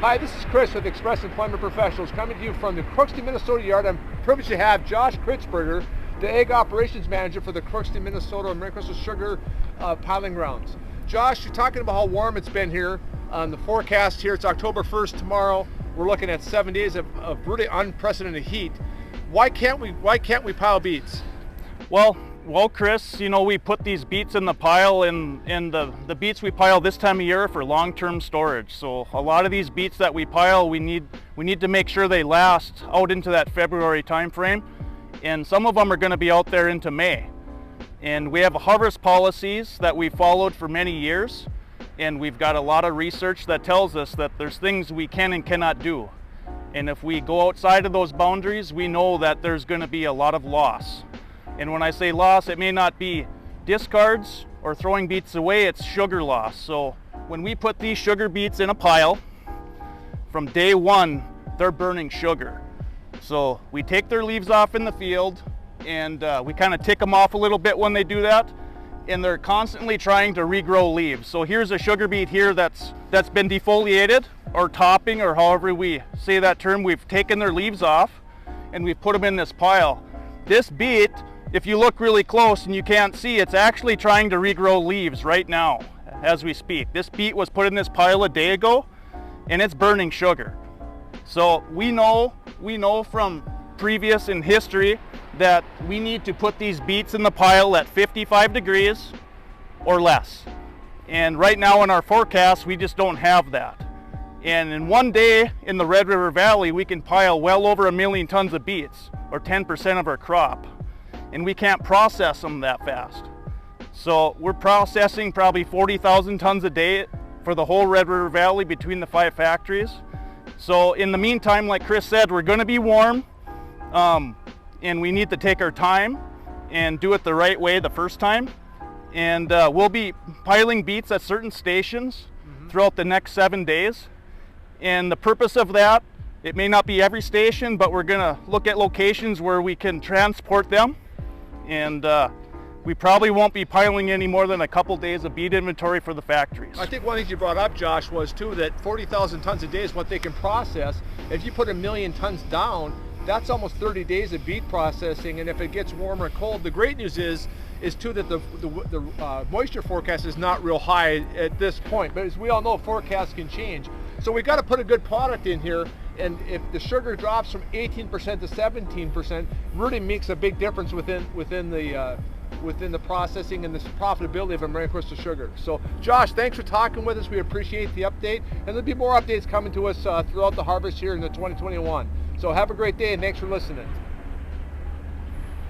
Hi, this is Chris with Express Employment Professionals coming to you from the Crookston, Minnesota yard. I'm privileged to have Josh Kritzberger, the Ag Operations Manager for the Crookston, Minnesota American Crystal Sugar piling grounds. Josh, you're talking about how warm it's been here. On the forecast here, it's October 1st tomorrow. We're looking at 7 days of really unprecedented heat. Why can't we pile beets? Well, Chris, you know, we put these beets in the pile, and the beets we pile this time of year for long-term storage. So a lot of these beets that we pile, we need to make sure they last out into that February time frame, and some of them are going to be out there into May. And we have harvest policies that we followed for many years, and we've got a lot of research that tells us that there's things we can and cannot do. And if we go outside of those boundaries, we know that there's going to be a lot of loss. And when I say loss, it may not be discards or throwing beets away, it's sugar loss. So when we put these sugar beets in a pile, from day one, they're burning sugar. So we take their leaves off in the field, and we kind of tick them off a little bit when they do that, and they're constantly trying to regrow leaves. So here's a sugar beet here that's been defoliated, or topping, or however we say that term. We've taken their leaves off, and we've put them in this pile. This beet, if you look really close and you can't see, it's actually trying to regrow leaves right now as we speak. This beet was put in this pile a day ago, and it's burning sugar. So we know from previous in history that we need to put these beets in the pile at 55 degrees or less. And right now in our forecast, we just don't have that. And in one day in the Red River Valley, we can pile well over 1 million tons of beets, or 10% of our crop. And we can't process them that fast. So we're processing probably 40,000 tons a day for the whole Red River Valley between the 5 factories. So in the meantime, like Chris said, we're going to be warm, and we need to take our time and do it the right way the first time. And we'll be piling beets at certain stations throughout the next 7 days. And the purpose of that, it may not be every station, but we're going to look at locations where we can transport them. And we probably won't be piling any more than a couple days of beet inventory for the factories. I think one thing you brought up, Josh, was too that 40,000 tons a day is what they can process. If you put 1 million tons down, that's almost 30 days of beet processing. And if it gets warmer and cold, the great news is too that the moisture forecast is not real high at this point. But as we all know, forecasts can change. So we got to put a good product in here. And if the sugar drops from 18% to 17%, really makes a big difference within the processing and the profitability of American Crystal Sugar. So, Josh, thanks for talking with us. We appreciate the update, and there'll be more updates coming to us throughout the harvest here in the 2021. So, have a great day, and thanks for listening.